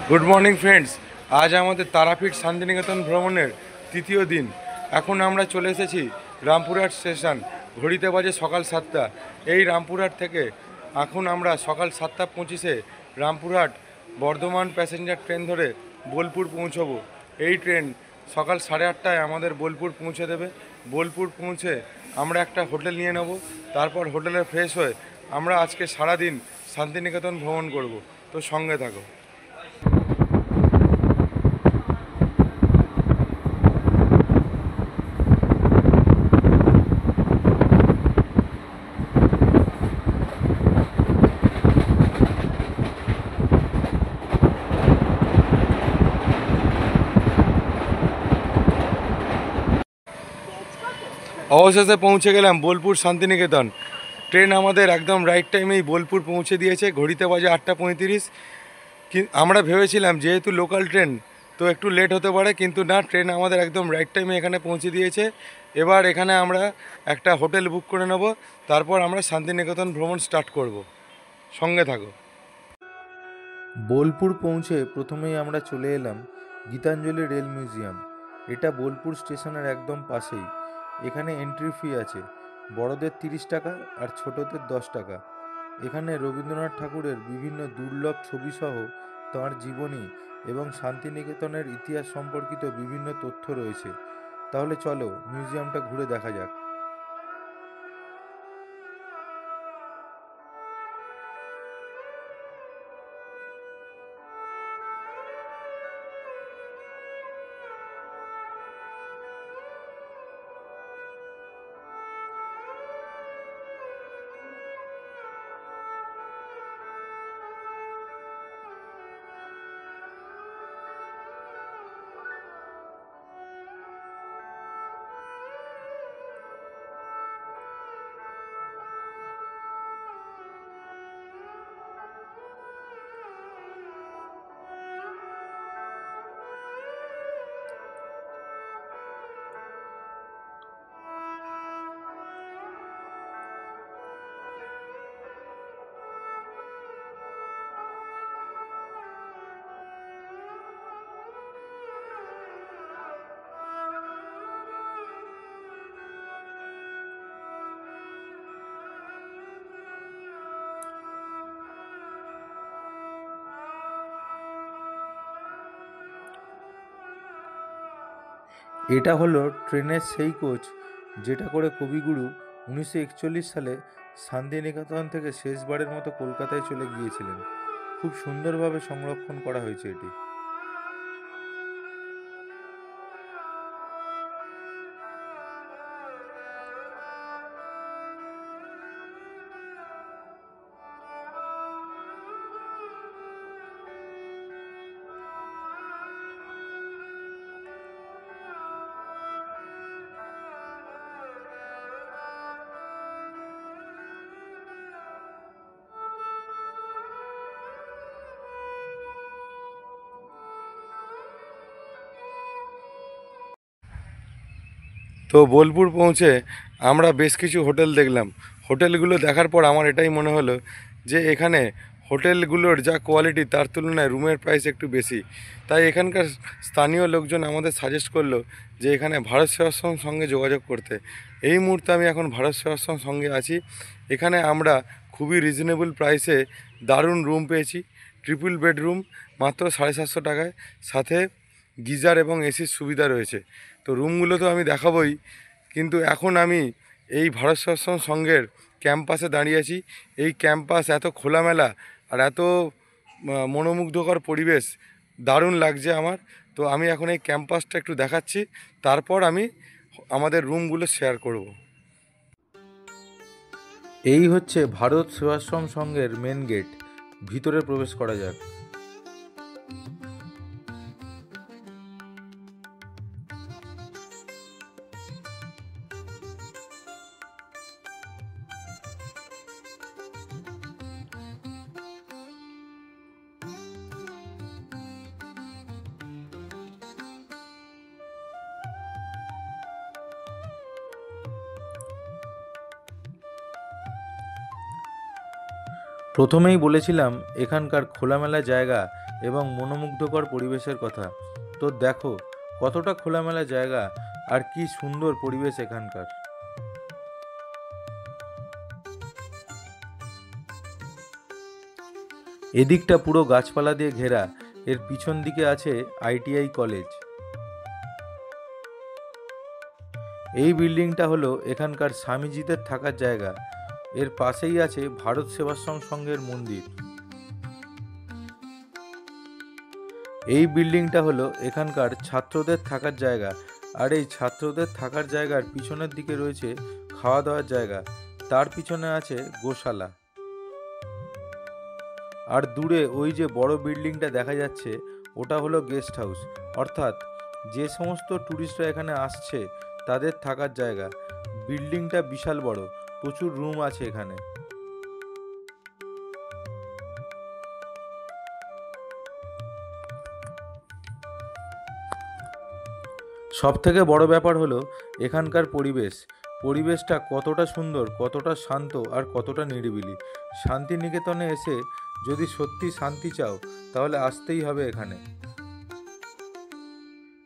Good morning friends. আজ আমাদের তারাপীঠ শান্তিনিকেতন ভ্রমণের তৃতীয় দিন। এখন আমরা চলে এসেছি রামপুরহাট স্টেশন। ঘড়িতে বাজে সকাল 7টা। এই রামপুরহাট থেকে এখন আমরা সকাল 7:25 রামপুরহাট বর্ধমান প্যাসেঞ্জার ট্রেন ধরে বোলপুর পৌঁছবো। এই ট্রেন সকাল 8:30টায় আমাদের বোলপুর পৌঁছে দেবে। বোলপুর পৌঁছে আমরা একটা হোটেল নিয়ে নেব। তারপর হোটেলে ফ্রেশ হয়ে আমরা আজকে সারাদিন শান্তিনিকেতন ভ্রমণ করব। তো সঙ্গে থাকো। অবশেষে পৌঁছে গেলাম বোলপুর শান্তিনিকেতন। ট্রেন আমাদের একদম রাইট টাইমেই বোলপুর পৌঁছে দিয়েছে। ঘড়িতে বাজে 8:35। আমরা ভেবেছিলাম যেহেতু লোকাল ট্রেন তো একটু লেট হতে পারে, কিন্তু না, ট্রেন আমাদের একদম রাইট টাইমে এখানে পৌঁছে দিয়েছে। এবার এখানে আমরা একটা হোটেল বুক করে নেব, তারপর আমরা শান্তিনিকেতন ভ্রমণ স্টার্ট করব। সঙ্গে থাকো। বোলপুর পৌঁছে প্রথমেই আমরা চলে এলাম গীতাঞ্জলি রেল মিউজিয়াম। এটা বোলপুর স্টেশনের একদম পাশেই। এখানে এন্ট্রি ফি আছে, বড়দের 30 টাকা আর ছোটদের 10 টাকা। এখানে রবীন্দ্রনাথ ঠাকুরের বিভিন্ন দুর্লভ ছবিসহ তাঁর জীবনী এবং শান্তিনিকেতনের ইতিহাস সম্পর্কিত বিভিন্ন তথ্য রয়েছে। তাহলে চলো মিউজিয়ামটা ঘুরে দেখা যাক। এটা হলো ট্রেনের সেই কোচ যেটা করে কবিগুরু 1941 সালে শান্তিনিকেতন থেকে শেষবারের মতো কলকাতায় চলে গিয়েছিলেন। খুব সুন্দরভাবে সংরক্ষণ করা হয়েছে এটি। তো বোলপুর পৌঁছে আমরা বেশ কিছু হোটেল দেখলাম। হোটেলগুলো দেখার পর আমার এটাই মনে হলো যে এখানে হোটেলগুলোর যা কোয়ালিটি তার তুলনায় রুমের প্রাইস একটু বেশি। তাই এখানকার স্থানীয় লোকজন আমাদের সাজেস্ট করলো যে এখানে ভারত সেবাশ্রম সঙ্গে যোগাযোগ করতে। এই মুহূর্তে আমি এখন ভারত সেবাশ্রম সঙ্গে আছি। এখানে আমরা খুবই রিজনেবল প্রাইসে দারুণ রুম পেয়েছি। ট্রিপল বেডরুম, মাত্র 750 টাকায়, সাথে গিজার এবং এসির সুবিধা রয়েছে। তো রুমগুলো তো আমি দেখাবই, কিন্তু এখন আমি এই ভারত সেবাশ্রম সংঘের ক্যাম্পাসে দাঁড়িয়ে আছি। এই ক্যাম্পাস এত খোলামেলা আর এত মনোমুগ্ধকর পরিবেশ, দারুণ লাগছে আমার। তো আমি এখন এই ক্যাম্পাসটা একটু দেখাচ্ছি, তারপর আমি আমাদের রুমগুলো শেয়ার করব। এই হচ্ছে ভারত সেবাশ্রম সংঘের মেন গেট। ভিতরে প্রবেশ করা যাক। প্রথমেই বলেছিলাম এখানকার খোলামেলা জায়গা এবং মনোমুগ্ধকর পরিবেশের কথা। তো দেখো কতটা খোলামেলা জায়গা আর কি সুন্দর পরিবেশ এখানকার। এদিকটা পুরো গাছপালা দিয়ে ঘেরা, এর পিছন দিকে আছে আইটিআই কলেজ। এই বিল্ডিংটা হলো এখানকার স্বামীজিদের থাকার জায়গা। এর পাশেই আছে ভারত সেবাশ্রম সংঘের মন্দির। এই বিল্ডিংটা হলো এখানকার ছাত্রদের থাকার জায়গা, আর এই ছাত্রদের থাকার জায়গার পিছনের দিকে রয়েছে খাওয়া দাওয়ার জায়গা। তার পিছনে আছে গোশালা। আর দূরে ওই যে বড় বিল্ডিংটা দেখা যাচ্ছে ওটা হলো গেস্ট হাউস, অর্থাৎ যে সমস্ত ট্যুরিস্টরা এখানে আসছে তাদের থাকার জায়গা। বিল্ডিংটা বিশাল বড়, প্রচুর রুম আছে এখানে। সব থেকে বড় ব্যাপার হলো এখানকার পরিবেশটা কতটা সুন্দর, কতটা শান্ত আর কতটা নিরিবিলি। শান্তিনিকেতনে এসে যদি সত্যি শান্তি চাও তাহলে আসতেই হবে এখানে।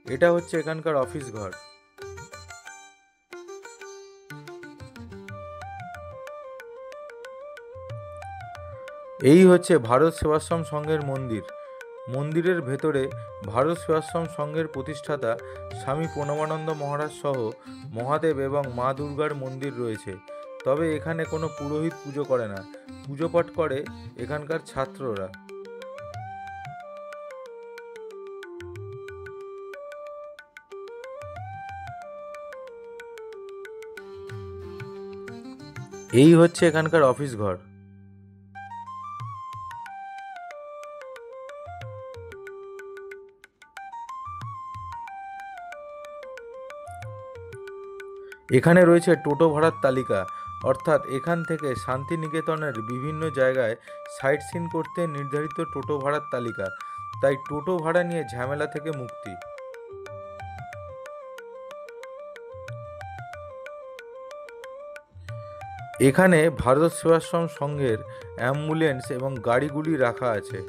এটা হচ্ছে এখানকার অফিস ঘর। এই হচ্ছে ভারত সেবাশ্রম সংঘের মন্দির। মন্দিরের ভেতরে ভারত সেবাশ্রম সংঘের প্রতিষ্ঠাতা স্বামী প্রণবানন্দ মহারাজ সহ মহাদেব এবং মা দুর্গার মন্দির রয়েছে। তবে এখানে কোনো পুরোহিত পুজো করে না, পুজো পাঠ করে এখানকার ছাত্ররা। এই হচ্ছে এখানকার অফিস ঘর। এখানে রয়েছে টোটো ভাড়ার তালিকা, অর্থাৎ এখান থেকে শান্তিনিকেতনের বিভিন্ন জায়গায় সাইট সিন করতে নির্ধারিত টোটো ভাড়ার তালিকা। তাই টোটো ভাড়া নিয়ে ঝামেলা থেকে মুক্তি। এখানে ভারত সেবাশ্রম সংঘের অ্যাম্বুলেন্স এবং গাড়িগুলি রাখা আছে।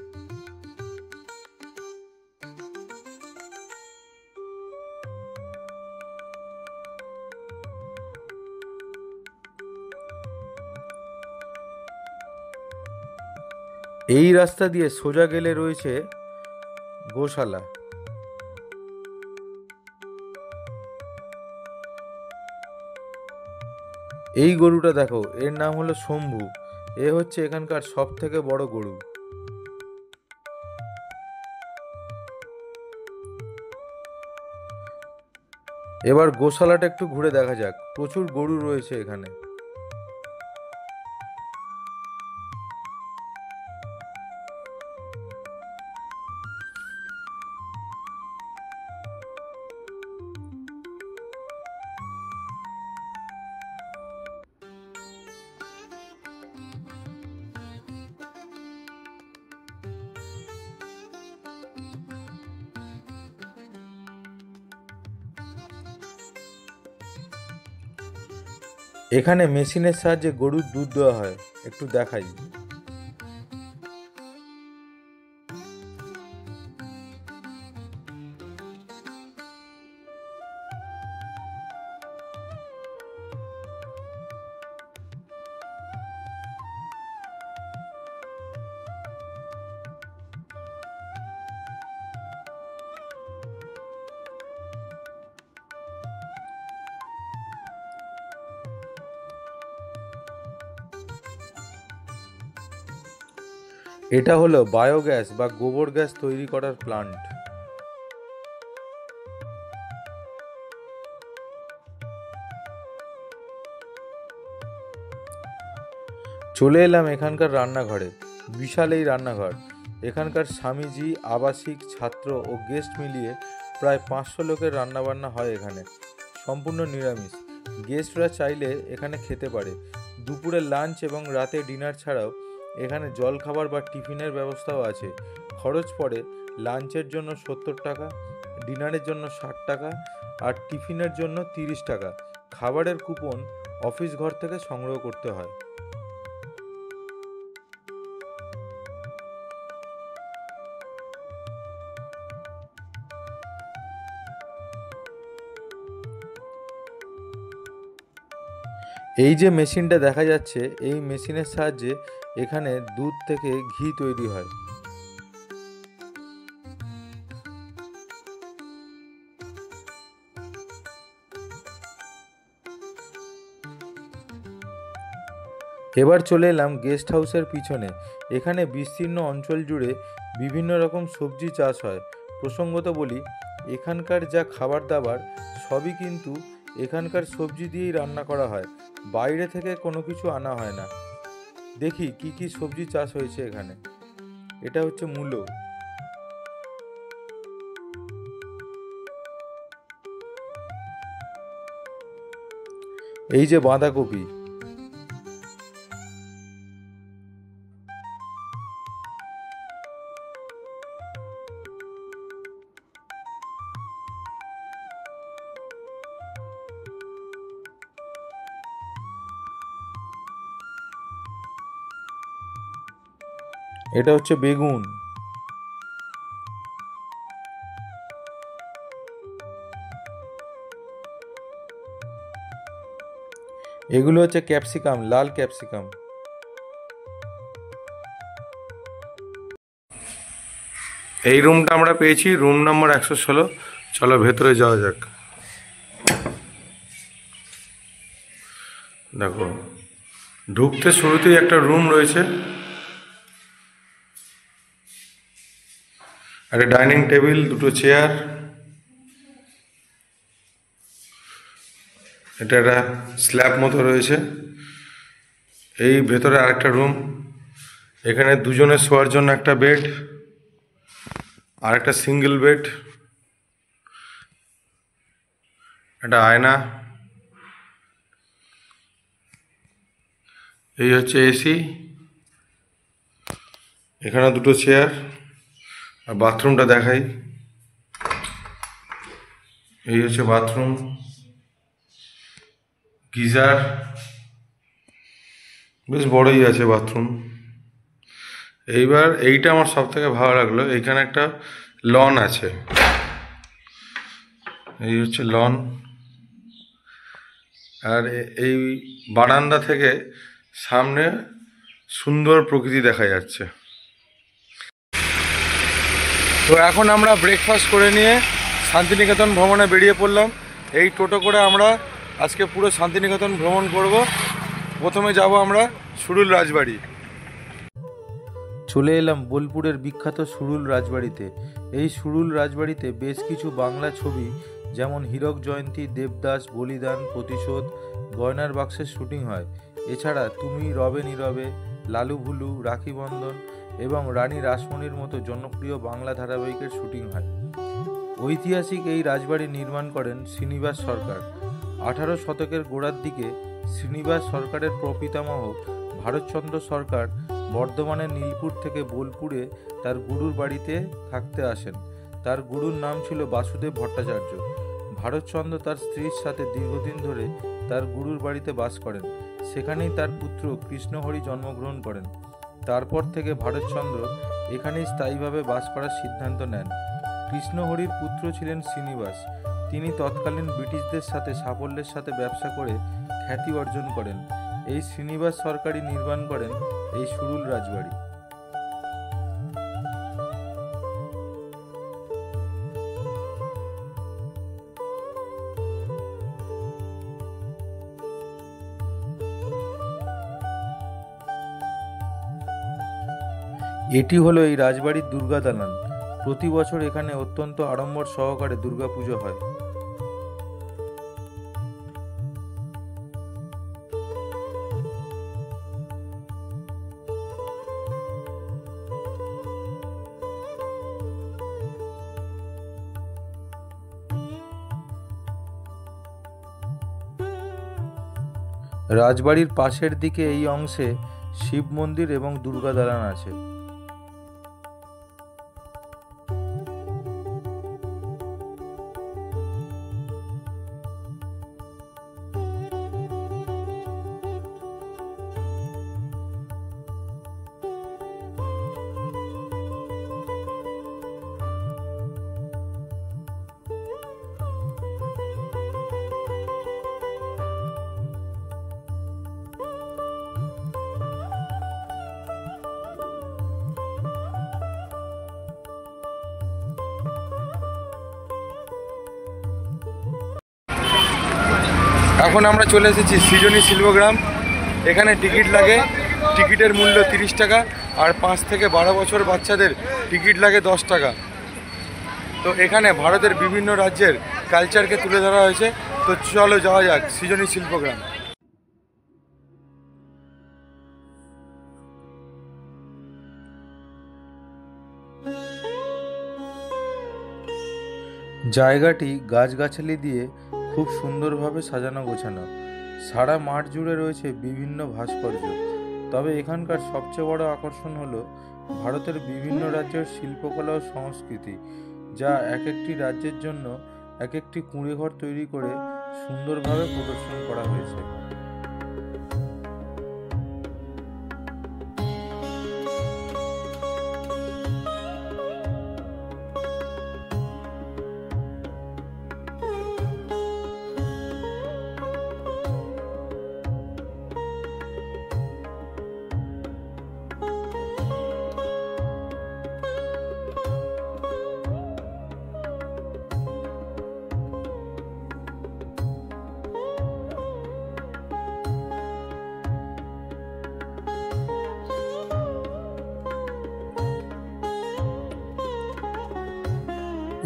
এই রাস্তা দিয়ে সোজা গেলে রয়েছে গোশালা। এই গরুটা দেখো, এর নাম হলো শম্ভু। এ হচ্ছে এখানকার সব থেকে বড় গরু। এবার গোশালাটা একটু ঘুরে দেখা যাক, প্রচুর গরু রয়েছে এখানে। এখানে মেশিনের সাহায্যে গরুর দুধ দেওয়া হয়, একটু দেখাই। এটা হলো বায়োগ্যাস বা গোবর গ্যাস তৈরি করার প্লান্ট। চলে এলাম এখানকার রান্নাঘরে। বিশাল এই রান্নাঘর। এখানকার স্বামীজি, আবাসিক, ছাত্র ও গেস্ট মিলিয়ে প্রায় 500 লোকের রান্নাবান্না হয় এখানে। সম্পূর্ণ নিরামিষ। গেস্টরা চাইলে এখানে খেতে পারে। দুপুরে লাঞ্চ এবং রাতে ডিনার ছাড়াও এখানে জলখাবার বা টিফিনের ব্যবস্থাও আছে। খরচ পড়ে লাঞ্চের জন্য 70 টাকা, ডিনারের জন্য 60 টাকা আর টিফিনের জন্য 30 টাকা। খাবারের কুপন অফিস ঘর থেকে সংগ্রহ করতে হয়। এই যে মেশিনটা দেখা যাচ্ছে, এই মেশিনের সাহায্যে এখানে দুধ থেকে ঘি তৈরি হয়। এবার চলে এলাম গেস্ট হাউসের পিছনে। এখানে বিস্তীর্ণ অঞ্চল জুড়ে বিভিন্ন রকম সবজি চাষ হয়। প্রসঙ্গত বলি, এখানকার যা খাবার দাবার সবই কিন্তু এখানকার সবজি দিয়েই রান্না করা হয়, বাইরে থেকে কোনো কিছু আনা হয় না। দেখি কি কি সবজি চাষ হয়েছে এখানে। এটা হচ্ছে মূলো, এই যে বাঁধাকপি, এটা হচ্ছে বেগুন, এগুলো হচ্ছে ক্যাপসিকাম, লাল ক্যাপসিকাম। এই রুমটা আমরা পেয়েছি, রুম নম্বর 116। চলো ভেতরে যাওয়া যাক। দেখো, ঢুকতে শুরুতেই একটা রুম রয়েছে, একটা ডাইনিং টেবিল, দুটো চেয়ার, এটা একটা স্ল্যাব মতো রয়েছে। এই ভেতরে আরেকটা রুম, এখানে দুজনে শোয়ার জন্য একটা বেড আর একটা সিঙ্গেল বেড, একটা আয়না, এই হচ্ছে এসি, এখানে দুটো চেয়ার। আর বাথরুমটা দেখাই, এই হচ্ছে বাথরুম, গিজার, বেশ বড়ই আছে বাথরুম। এইবার এইটা আমার সব থেকে ভালো লাগলো, এইখানে একটা লন আছে, এই হচ্ছে লন। আর এই বারান্দা থেকে সামনে সুন্দর প্রকৃতি দেখা যাচ্ছে। তো এখন আমরা ব্রেকফাস্ট করে নিয়ে শান্তিনিকেতন ভ্রমণে বেরিয়ে পড়লাম। এই টোটো করে আমরা আজকে পুরো শান্তিনিকেতন ভ্রমণ করব। প্রথমে যাব আমরা সুরুল রাজবাড়ি। চলে এলাম বোলপুরের বিখ্যাত সুরুল রাজবাড়িতে। এই সুরুল রাজবাড়িতে বেশ কিছু বাংলা ছবি যেমন হীরক জয়ন্তী, দেবদাস, বলিদান, প্রতিশোধ, গয়নার বাক্সের শুটিং হয়। এছাড়া তুমি রবে নীরবে, লালু ভুলু, রাখি বন্ধন এবং রানী রাসমণির মতো জনপ্রিয় বাংলা ধারাবাহিকের শুটিং হয়। ঐতিহাসিক এই রাজবাড়ি নির্মাণ করেন শ্রীনিবাস সরকার। 18 শতকের গোড়ার দিকে শ্রীনিবাস সরকারের প্রপিতামহ ভারতচন্দ্র সরকার বর্ধমানের নীলপুর থেকে বোলপুরে তার গুরুর বাড়িতে থাকতে আসেন। তার গুরুর নাম ছিল বাসুদেব ভট্টাচার্য। ভারতচন্দ্র তার স্ত্রীর সাথে দীর্ঘদিন ধরে তার গুরুর বাড়িতে বাস করেন। সেখানেই তার পুত্র কৃষ্ণহরি জন্মগ্রহণ করেন। তারপর থেকে ভারতচন্দ্র এখানেই স্থায়ীভাবে বাস করার সিদ্ধান্ত নেন। কৃষ্ণহরির পুত্র ছিলেন শ্রীনিবাস। তিনি তৎকালীন ব্রিটিশদের সাথে সাফল্যের সাথে ব্যবসা করে খ্যাতি অর্জন করেন। এই শ্রীনিবাস সরকারই নির্মাণ করেন এই সুরুল রাজবাড়ি। এটি হলো এই রাজবাড়ির দুর্গা দালান। প্রতি বছর এখানে অত্যন্ত আড়ম্বর সহকারে দুর্গাপুজো হয়। রাজবাড়ির পাশের দিকে এই অংশে শিব মন্দির এবং দুর্গা দালান আছে। এখন আমরা চলে এসেছি সৃজনী শিল্পগ্রাম। এখানে টিকিট লাগে, টিকিটের মূল্য 30 টাকা, আর 5 থেকে 12 বছর বাচ্চাদের টিকিট লাগে 10 টাকা। তো এখানে ভারতের বিভিন্ন রাজ্যের কালচারকে তুলে ধরা হয়েছে। তো চলো যাওয়া যাক সৃজনী শিল্পগ্রাম। জায়গাটি গাছগাছালি দিয়ে খুব সুন্দরভাবে সাজানো গোছানো। সারা মাঠ জুড়ে রয়েছে বিভিন্ন ভাস্কর্য। তবে এখানকার সবচেয়ে বড় আকর্ষণ হলো ভারতের বিভিন্ন রাজ্যের শিল্পকলা ও সংস্কৃতি, যা এক একটি রাজ্যের জন্য এক একটি কুঁড়েঘর তৈরি করে সুন্দরভাবে প্রদর্শন করা হয়েছে।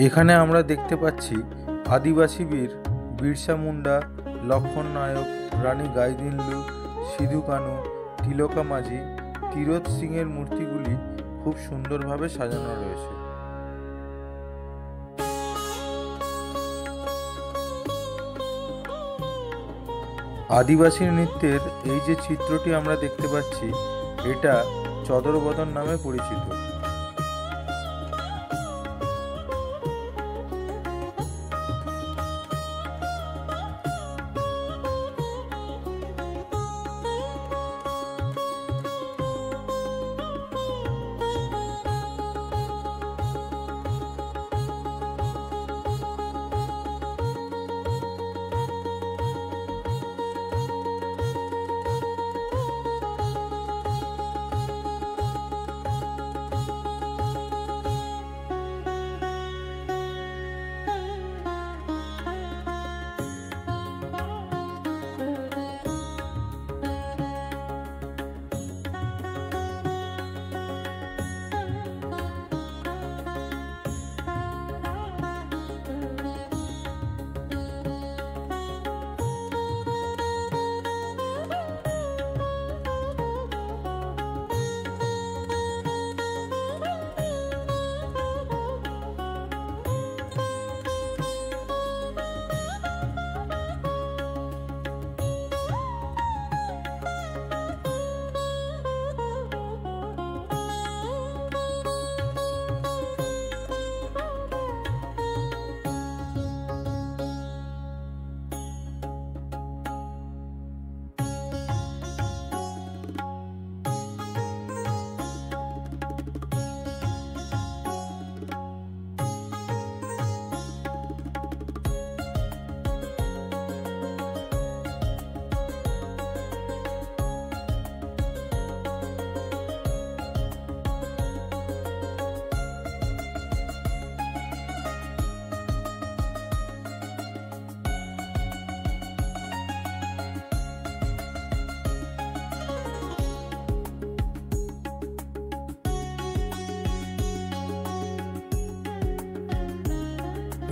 এখানে আমরা দেখতে পাচ্ছি আদিবাসী বীর বিরসা মুন্ডা, লক্ষণ নায়ক, রানী গাইদিনলু, সিধু কানু, তিলকা মাঝি, তীরথ সিংয়ের মূর্তিগুলি খুব সুন্দরভাবে সাজানো রয়েছে। আদিবাসী নৃত্যের এই যে চিত্রটি আমরা দেখতে পাচ্ছি, এটা চদর বদন নামে পরিচিত।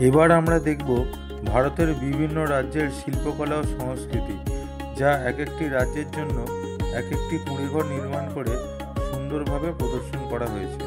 এবার আমরা দেখব ভারতের বিভিন্ন রাজ্যের শিল্পকলা ও সংস্কৃতি, যা এক একটি রাজ্যের জন্য এক একটি কুঁড়েঘর নির্মাণ করে সুন্দরভাবে প্রদর্শন করা হয়েছে।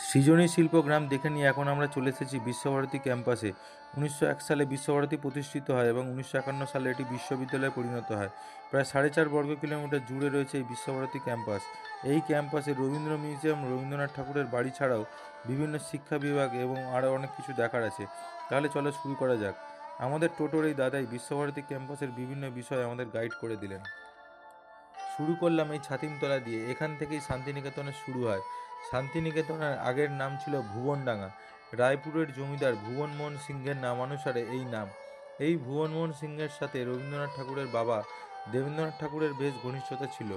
সৃজনী শিল্পগ্রাম দেখে নিয়ে এখন আমরা চলে এসেছি বিশ্বভারতী ক্যাম্পাসে। 1901 সালে বিশ্বভারতী প্রতিষ্ঠিত হয় এবং 1951 সালে এটি বিশ্ববিদ্যালয়ে পরিণত হয়। প্রায় 4.5 বর্গ কিলোমিটার জুড়ে রয়েছে এই বিশ্বভারতী ক্যাম্পাস। এই ক্যাম্পাসে রবীন্দ্র মিউজিয়াম, রবীন্দ্রনাথ ঠাকুরের বাড়ি ছাড়াও বিভিন্ন শিক্ষা বিভাগ এবং আরও অনেক কিছু দেখার আছে। তাহলে চলো শুরু করা যাক। আমাদের টোটোর এই দাদাই বিশ্বভারতী ক্যাম্পাসের বিভিন্ন বিষয় আমাদের গাইড করে দিলেন। শুরু করলাম এই ছাতিমতলা দিয়ে। এখান থেকেই শান্তিনিকেতনের শুরু হয়। শান্তিনিকেতনের আগের নাম ছিল ভুবনডাঙ্গা। রায়পুরের জমিদার ভুবনমোহন সিংহের নামানুসারে এই নাম। এই ভুবনমোহন সিংহের সাথে রবীন্দ্রনাথ ঠাকুরের বাবা দেবেন্দ্রনাথ ঠাকুরের বেশ ঘনিষ্ঠতা ছিল।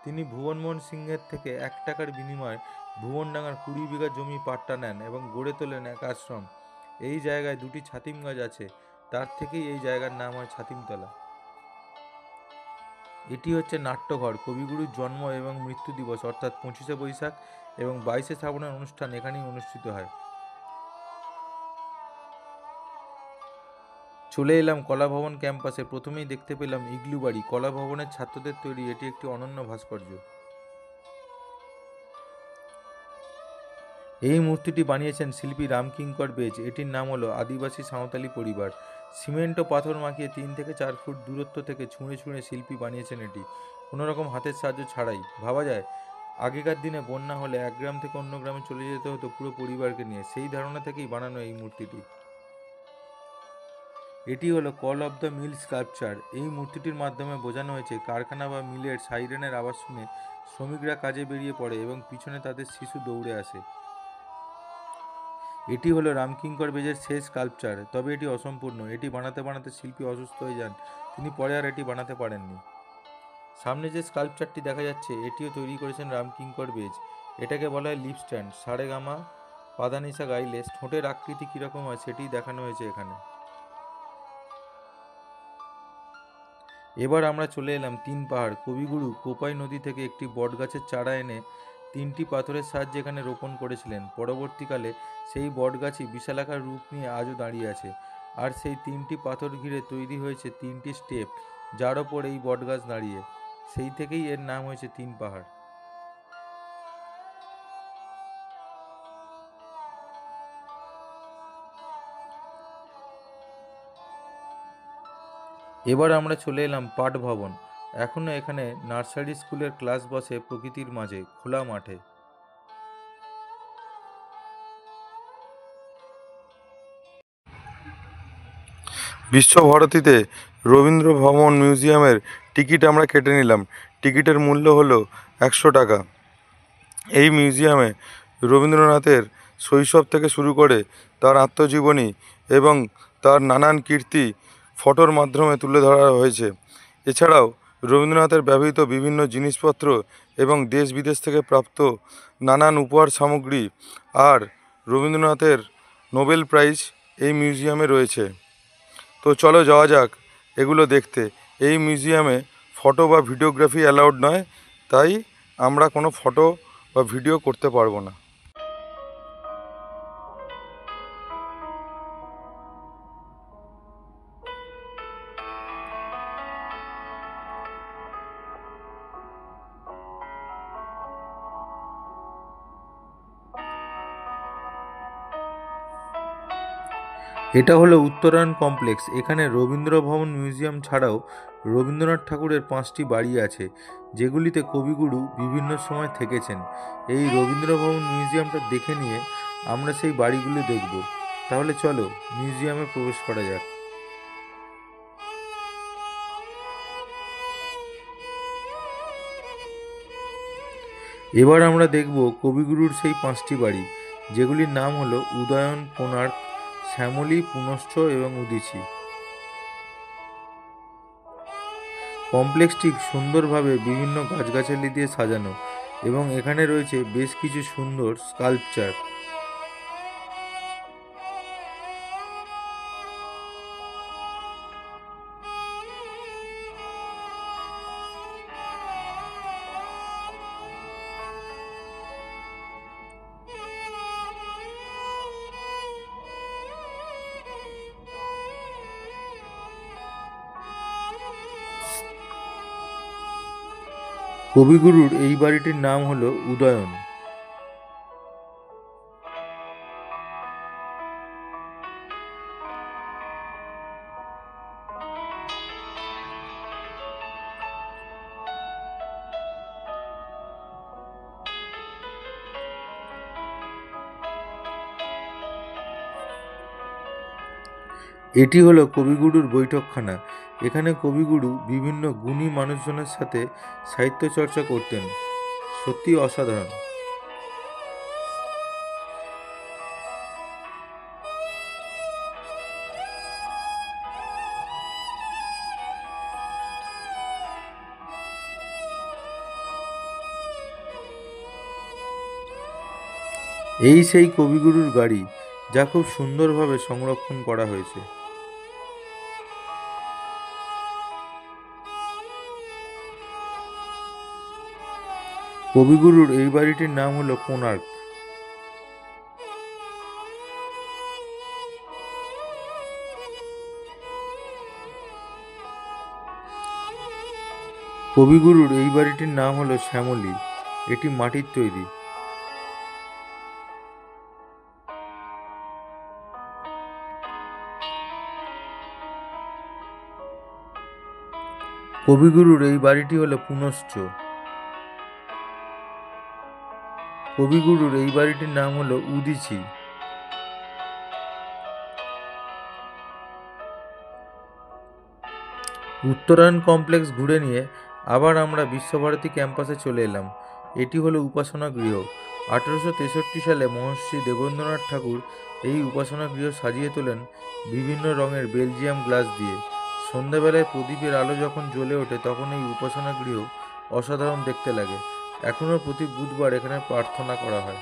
তিনি ভুবনমোহন সিংহের থেকে 1 টাকার বিনিময়ে ভুবনডাঙ্গার 20 বিঘা জমি পাট্টা নেন এবং গড়ে তোলেন এক আশ্রম। এই জায়গায় 2টি ছাতিম গাছ আছে, তার থেকেই এই জায়গার নাম হয় ছাতিমতলা। এটি হচ্ছে নাট্যঘর। কবিগুরুর জন্ম এবং মৃত্যু দিবস অর্থাৎ 25শে বৈশাখ এবং 22শে শ্রাবণের অনুষ্ঠান এখানেই অনুষ্ঠিত হয়। চলে এলাম কলা ভবন ক্যাম্পাসে। প্রথমেই দেখতে পেলাম ইগলু বাড়ি। কলা ভবনের ছাত্রদের তৈরি এটি একটি অনন্য ভাস্কর্য। এই মূর্তিটি বানিয়েছেন শিল্পী রামকিঙ্কর বেজ। এটির নাম হলো আদিবাসী সাঁওতালি পরিবার। সিমেন্ট ও পাথর মাখিয়ে 3 থেকে 4 ফুট দূরত্ব থেকে ছুঁড়ে ছুঁড়ে শিল্পী বানিয়েছেন এটি, কোনো রকম হাতের সাহায্য ছাড়াই। ভাবা যায় আগেকার দিনে বন্যা হলে এক গ্রাম থেকে অন্য গ্রামে চলে যেতে হতো পুরো পরিবারকে নিয়ে। সেই ধারণা থেকেই বানানো এই মূর্তিটি। এটি হলো call of the mill sculpture. এই মূর্তিটির মাধ্যমে বোঝানো হয়েছে কারখানা বা মিলের সাইরেনের আওয়াজ শুনে শ্রমিকরা কাজে বেরিয়ে পড়ে এবং পিছনে তাদের শিশু দৌড়ে আসে। এটি হলো রামকিঙ্কর বেজের শেষ স্কাল্পচার, তবে এটি অসম্পূর্ণ। এটি বানাতে বানাতে শিল্পী অসুস্থ হয়ে যান, তিনি পরে আর এটি বানাতে পারেননি। সামনে যে স্কাল্পচারটি দেখা যাচ্ছে এটিও তৈরি করেছেন রামকিঙ্কর বেজ। এটাকে বলা হয় লিপ স্ট্যান্ড। সারেগামা পাদানিসা গাইলে ঠোঁটের আকৃতি কীরকম হয় সেটিই দেখানো হয়েছে এখানে। এবার আমরা চলে এলাম 3 পাহাড়। কবিগুরু কোপাই নদী থেকে একটি বটগাছের চারা এনে 3টি পাথরের সাহায্যে এখানে রোপণ করেছিলেন। পরবর্তীকালে সেই বটগাছই বিশালাকার রূপ নিয়ে আজও দাঁড়িয়ে আছে। আর সেই 3টি পাথর ঘিরে তৈরি হয়েছে 3টি স্টেপ, যার ওপর এই বটগাছ দাঁড়িয়ে। সেই থেকেই এর নাম হয়েছে 3 পাহাড়। এবার আমরা চলে এলাম পাঠ ভবন। এখনও এখানে নার্সারি স্কুলের ক্লাস বসে প্রকৃতির মাঝে, খোলা মাঠে। বিশ্বভারতীতে রবীন্দ্র ভবন মিউজিয়ামের টিকিট আমরা কেটে নিলাম। টিকিটের মূল্য হলো 100 টাকা। এই মিউজিয়ামে রবীন্দ্রনাথের শৈশব থেকে শুরু করে তার আত্মজীবনী এবং তার নানান কীর্তি ফটোর মাধ্যমে তুলে ধরা হয়েছে। এছাড়াও রবীন্দ্রনাথের ব্যবহৃত বিভিন্ন জিনিসপত্র এবং দেশ বিদেশ থেকে প্রাপ্ত নানান উপহার সামগ্রী আর রবীন্দ্রনাথের নোবেল প্রাইজ এই মিউজিয়ামে রয়েছে। তো চলো যাওয়া যাক এগুলো দেখতে। এই মিউজিয়ামে ফটো বা ভিডিওগ্রাফি অ্যালাউড নয়, তাই আমরা কোনো ফটো বা ভিডিও করতে পারবো না। এটা হলো উত্তরায়ণ কমপ্লেক্স। এখানে রবীন্দ্র ভবন মিউজিয়াম ছাড়াও রবীন্দ্রনাথ ঠাকুরের 5টি বাড়ি আছে, যেগুলিতে কবিগুরু বিভিন্ন সময় থেকেছেন। এই রবীন্দ্র ভবন মিউজিয়ামটা দেখে নিয়ে আমরা সেই বাড়িগুলি দেখব। তাহলে চলো মিউজিয়ামে প্রবেশ করা যাক। এবার আমরা দেখব কবিগুরুর সেই 5টি বাড়ি, যেগুলির নাম হলো উদয়ন, কোণার্ক, শ্যামলী, পুনশ্চ এবং উদীচী। কমপ্লেক্সটি সুন্দরভাবে বিভিন্ন গাছগাছালি দিয়ে সাজানো এবং এখানে রয়েছে বেশ কিছু সুন্দর স্কাল্পচার। কবিগুরুর এই বাড়িটির নাম হলো উদয়ন। এটি হলো কবিগুরুর বৈঠকখানা। এখানে কবিগুরু বিভিন্ন গুণী মানুষজনের সাথে সাহিত্য চর্চা করতেন। সত্যি অসাধারণ। এই সেই কবিগুরুর বাড়ি, যা খুব সুন্দরভাবে সংরক্ষণ করা হয়েছে। কবিগুরুর এই বাড়িটির নাম হলো কোণার্ক। কবিগুরুর এই বাড়িটির নাম হলো শ্যামলী। এটি মাটির তৈরি। কবিগুরুর এই বাড়িটি হলো পুনশ্চ। কবিগুরুর এই বাড়িটির নাম হলো উদিচি। উত্তরায়ণ কমপ্লেক্স ঘুরে নিয়ে আবার আমরা বিশ্বভারতী ক্যাম্পাসে চলে এলাম। এটি হলো উপাসনা গৃহ। 1863 সালে মহর্ষি দেবেন্দ্রনাথ ঠাকুর এই উপাসনা গৃহ সাজিয়ে তোলেন বিভিন্ন রঙের বেলজিয়াম গ্লাস দিয়ে। সন্ধ্যাবেলায় প্রদীপের আলো যখন জ্বলে ওঠে তখন এই উপাসনা গৃহ অসাধারণ দেখতে লাগে। এখনও প্রতি বুধবার এখানে প্রার্থনা করা হয়।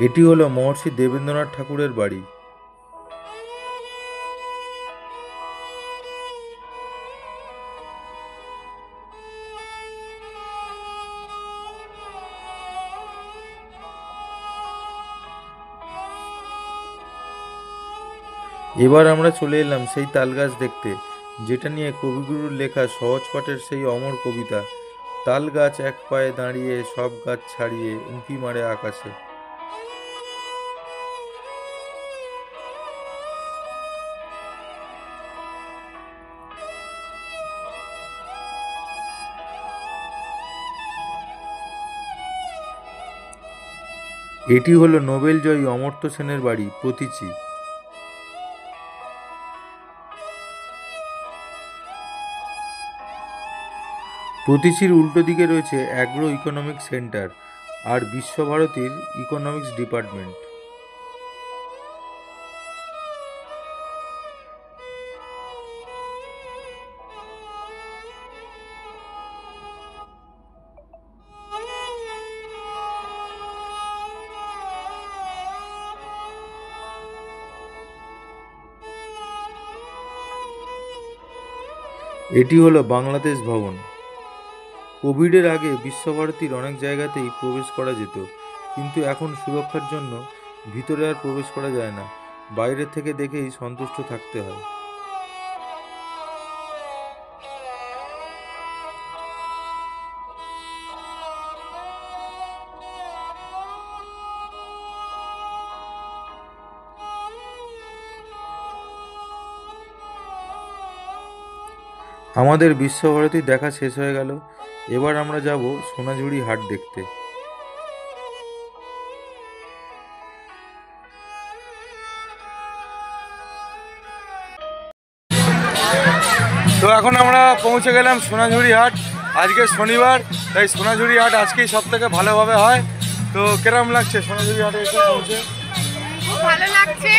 এটি হলো মহর্ষি দেবেন্দ্রনাথ ঠাকুরের বাড়ি। এবার আমরা চলে এলাম সেই তালগাছ দেখতে, যেটা নিয়ে কবিগুরুর লেখা সহজ পাঠের সেই অমর কবিতা, তাল গাছ এক পায়ে দাঁড়িয়ে সব গাছ ছাড়িয়ে উঁকি মারে আকাশে। এটি হলো নোবেলজয়ী অমর্ত্য সেনের বাড়ি, প্রতীচী। প্রতীচীর উল্টো দিকে রয়েছে অ্যাগ্রো ইকোনমিক সেন্টার আর বিশ্বভারতীর ইকোনমিক্স ডিপার্টমেন্ট। এটি হলো বাংলাদেশ ভবন। কোভিডের আগে বিশ্বভারতীর অনেক জায়গাতেই প্রবেশ করা যেত, কিন্তু এখন সুরক্ষার জন্য ভিতরে আর প্রবেশ করা যায় না। বাইরে থেকে দেখেই সন্তুষ্ট থাকতে হয়। আমাদের বিশ্বভারতী দেখা শেষ হয়ে গেল। এবার আমরা যাব সোনাঝুরি হাট দেখতে। তো এখন আমরা পৌঁছে গেলাম সোনাঝুরি হাট। আজকে শনিবার, তাই সোনাঝুরি হাট আজকেই সব থেকে ভালোভাবে হয়। তো কেরম লাগছে সোনাঝুরি হাটে এসে পৌঁছে? খুব ভালো লাগছে।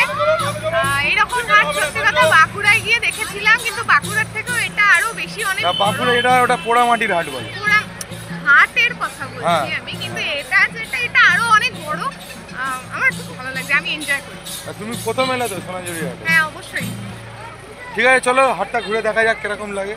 এরকম হাট সত্যি কথা বাঁকুড়ায় গিয়ে দেখেছিলাম, কিন্তু বাঁকুড়ার থেকেও এটা আরো বেশি অনেক বাঁকুড়া, এটা ওটা পোড়ামাটির হাট বলে। হাটের কথা বলছি আমি, কিন্তু এটা আরো অনেক বড়। আমার খুব ভালো লাগছে, আমি এনজয় করি। তুমি প্রথম এলে তো সোনাঝুরি হাটে? হ্যাঁ, অবশ্যই। ঠিক আছে, চলো হাটটা ঘুরে দেখা যাক কিরকম লাগে।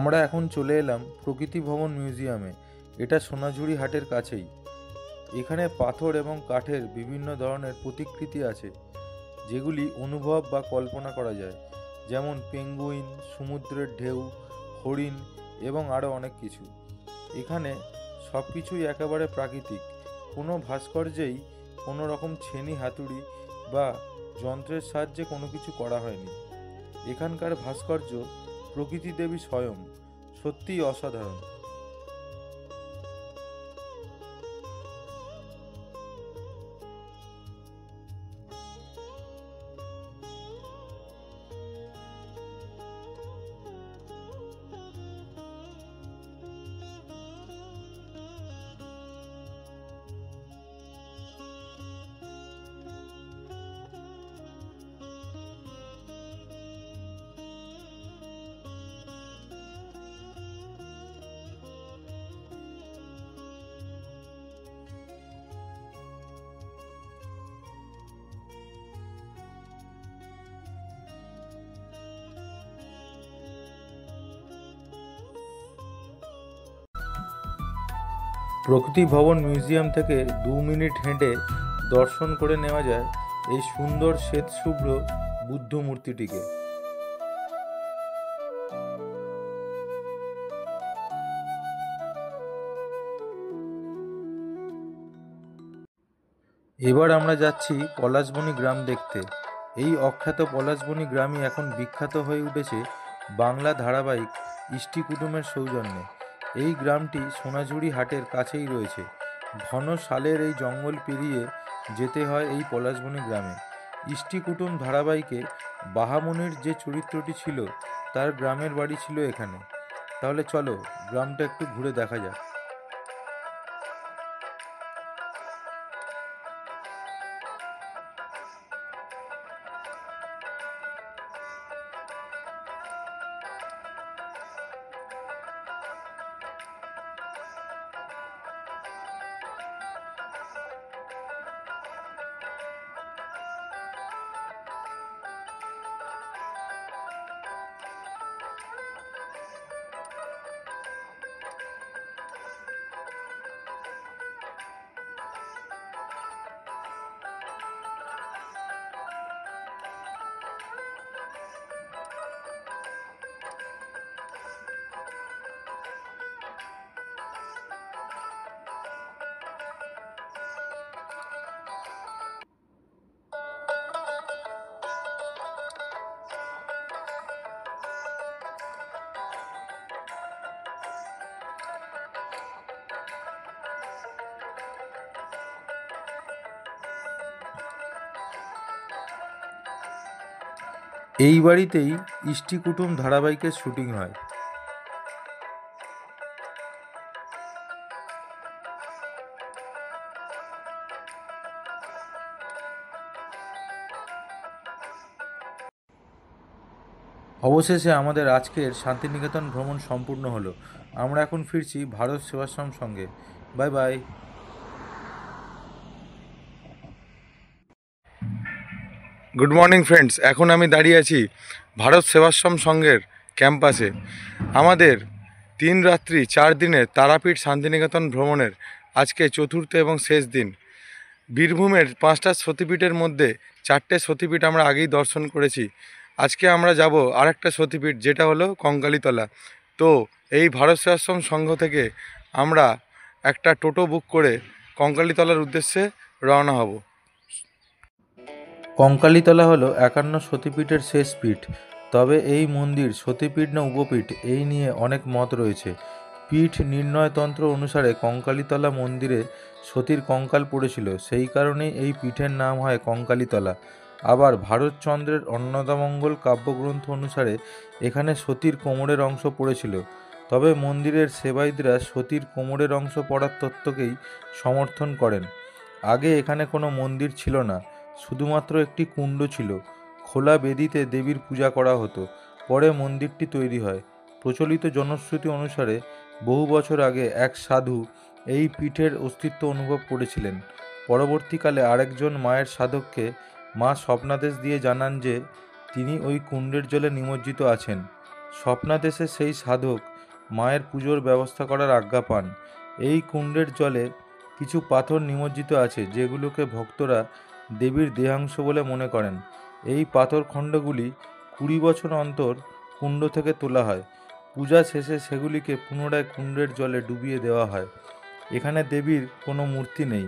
আমরা এখন চলে এলাম প্রকৃতি ভবন মিউজিয়ামে। এটা সোনাঝুরি হাটের কাছেই। এখানে পাথর এবং কাঠের বিভিন্ন ধরনের প্রতিকৃতি আছে, যেগুলি অনুভব বা কল্পনা করা যায়, যেমন পেঙ্গুইন, সমুদ্রের ঢেউ, হরিণ এবং আরও অনেক কিছু। এখানে সব কিছুই একেবারে প্রাকৃতিক। কোনো ভাস্কর্যেই কোনো রকম ছেনি হাতুড়ি বা যন্ত্রের সাহায্যে কোনো কিছু করা হয়নি। এখানকার ভাস্কর্য প্রকৃতি দেবী স্বয়ং, সত্যিই অসাধারণ। প্রকৃতি ভবন মিউজিয়াম থেকে 2 মিনিট হেঁটে দর্শন করে নেওয়া যায় এই সুন্দর শ্বেতশুভ্র বুদ্ধ মূর্তিটিকে। এবার আমরা যাচ্ছি পলাশবনী গ্রাম দেখতে। এই অখ্যাত পলাশবনী গ্রামই এখন বিখ্যাত হয়ে উঠেছে বাংলা ধারাবাহিক ইষ্টি কুটুমের সৌজন্যে। এই গ্রামটি সোনাঝুরি হাটের কাছেই রয়েছে। ঘন শালের এই জঙ্গল পেরিয়ে যেতে হয় এই পলাশবনী গ্রামে। ইষ্টি কুটুম ধারাবাহিকে বাহামনির যে চরিত্রটি ছিল, তার গ্রামের বাড়ি ছিল এখানে। তাহলে চলো গ্রামটা একটু ঘুরে দেখা যাক। এই বাড়িতেই ইষ্টি কুটুম ধারাবাহিকের শুটিং হয়। অবশেষে আমাদের আজকের শান্তিনিকেতন ভ্রমণ সম্পূর্ণ হলো। আমরা এখন ফিরছি ভারত সেবাশ্রম সঙ্গে। Bye bye. Good morning friends, এখন আমি দাঁড়িয়ে আছি ভারত সেবাশ্রম সংঘের ক্যাম্পাসে। আমাদের 3 রাত্রি 4 দিনের তারাপীঠ শান্তিনিকেতন ভ্রমণের আজকে চতুর্থ এবং শেষ দিন। বীরভূমের 5টা সতীপীঠের মধ্যে 4টে সতীপীঠ আমরা আগেই দর্শন করেছি। আজকে আমরা যাব আরেকটা সতীপীঠ, যেটা হলো কঙ্কালীতলা। তো এই ভারত সেবাশ্রম সংঘ থেকে আমরা একটা টোটো বুক করে কঙ্কালীতলার উদ্দেশ্যে রওনা হব। কঙ্কালীতলা হলো 51 সতীপীঠের শেষ পীঠ। তবে এই মন্দির সতীপীঠ না উপপীঠ, এই নিয়ে অনেক মত রয়েছে। পীঠ নির্ণয়তন্ত্র অনুসারে কঙ্কালীতলা মন্দিরে সতীর কঙ্কাল পড়েছিল, সেই কারণেই এই পীঠের নাম হয় কঙ্কালীতলা। আবার ভারতচন্দ্রের অন্নদামঙ্গল কাব্যগ্রন্থ অনুসারে এখানে সতীর কোমরের অংশ পড়েছিল। তবে মন্দিরের সেবায়েতরা সতীর কোমরের অংশ পড়ার তত্ত্বকেই সমর্থন করেন। আগে এখানে কোনো মন্দির ছিল না, শুধুমাত্র একটি কুণ্ড ছিল। খোলা বেদিতে দেবীর পূজা করা হতো। পরে মন্দিরটি তৈরি হয়। প্রচলিত জনশ্রুতি অনুসারে বহু বছর আগে এক সাধু এই পীঠের অস্তিত্ব অনুভব করেছিলেন। পরবর্তীকালে আরেকজন মায়ের সাধককে মা স্বপ্নাদেশ দিয়ে জানান যে তিনি ওই কুণ্ডের জলে নিমজ্জিত আছেন। স্বপ্নাদেশে সেই সাধক মায়ের পুজোর ব্যবস্থা করার আজ্ঞা পান। এই কুণ্ডের জলে কিছু পাথর নিমজ্জিত আছে, যেগুলোকে ভক্তরা দেবীর দেহাংশ বলে মনে করেন। এই পাথর খণ্ডগুলি 20 বছর অন্তর কুণ্ড থেকে তোলা হয়। পূজা শেষে সেগুলিকে পুনরায় কুণ্ডের জলে ডুবিয়ে দেওয়া হয়। এখানে দেবীর কোনো মূর্তি নেই।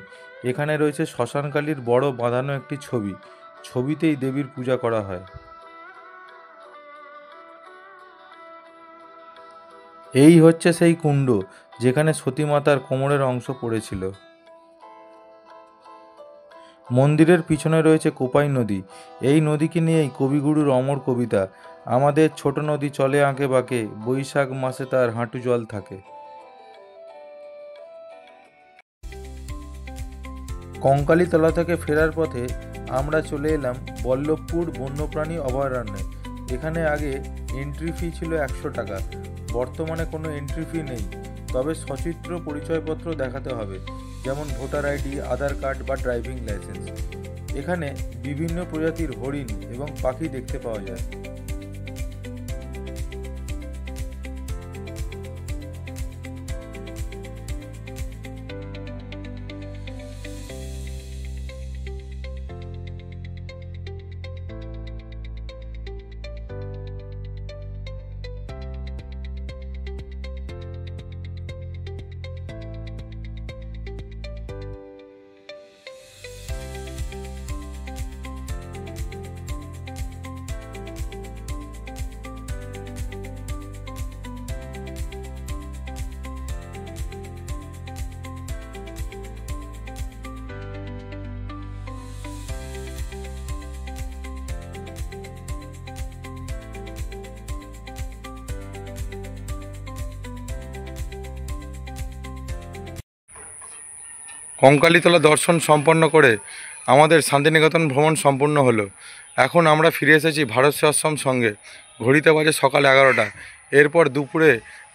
এখানে রয়েছে শ্মশানকালীর বড় বাঁধানো একটি ছবি। ছবিতেই দেবীর পূজা করা হয়। এই হচ্ছে সেই কুণ্ড যেখানে সতীমাতার কোমরের অংশ পড়েছিল। মন্দিরের পিছনে রয়েছে কোপাই নদী। এই নদীকে নিয়েই কবিগুরুর অমর কবিতা, আমাদের ছোট নদী চলে আঁকে বাঁকে, বৈশাখ মাসে তার হাঁটু জল থাকে। কঙ্কালীতলা থেকে ফেরার পথে আমরা চলে এলাম বল্লভপুর বন্যপ্রাণী অভয়ারণ্যে। এখানে আগে এন্ট্রি ফি ছিল 100 টাকা। বর্তমানে কোনো এন্ট্রি ফি নেই, তবে সচিত্র পরিচয়পত্র দেখাতে হবে, যেমন ভোটার আইডি, আধার কার্ড বা ড্রাইভিং লাইসেন্স। এখানে বিভিন্ন প্রজাতির হরিণ এবং পাখি দেখতে পাওয়া যায়। কঙ্কালীতলা দর্শন সম্পন্ন করে আমাদের শান্তিনিকেতন ভ্রমণ সম্পূর্ণ হলো। এখন আমরা ফিরে এসেছি ভারত সেবাশ্রম সঙ্গে। ঘড়িতে বাজে সকাল 11টা। এরপর দুপুরে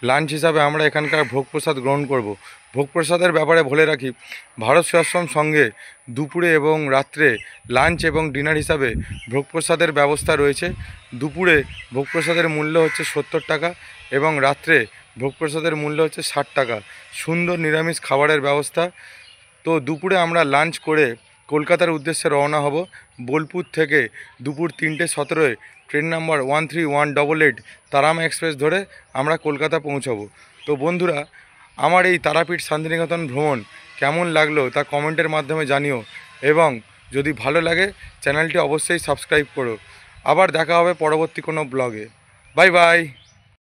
লাঞ্চ হিসাবে আমরা এখানকার ভোগ প্রসাদ গ্রহণ করব। ভোগ প্রসাদের ব্যাপারে বলে রাখি, ভারত সেবাশ্রম সঙ্গে দুপুরে এবং রাত্রে লাঞ্চ এবং ডিনার হিসাবে ভোগ প্রসাদের ব্যবস্থা রয়েছে। দুপুরে ভোগ প্রসাদের মূল্য হচ্ছে 70 টাকা এবং রাত্রে ভোগ প্রসাদের মূল্য হচ্ছে 60 টাকা। সুন্দর নিরামিষ খাবারের ব্যবস্থা। তো দুপুরে আমরা লাঞ্চ করে কলকাতার উদ্দেশ্যে রওনা হব। বোলপুর থেকে দুপুর 3:17 ট্রেন নাম্বার 13188 তারামা এক্সপ্রেস ধরে আমরা কলকাতা পৌঁছাবো। তো বন্ধুরা, আমার এই তারাপীঠ শান্তিনিকেতন ভ্রমণ কেমন লাগলো তা কমেন্টের মাধ্যমে জানিও, এবং যদি ভালো লাগে চ্যানেলটি অবশ্যই সাবস্ক্রাইব করো। আবার দেখা হবে পরবর্তী কোনো ব্লগে। Bye bye.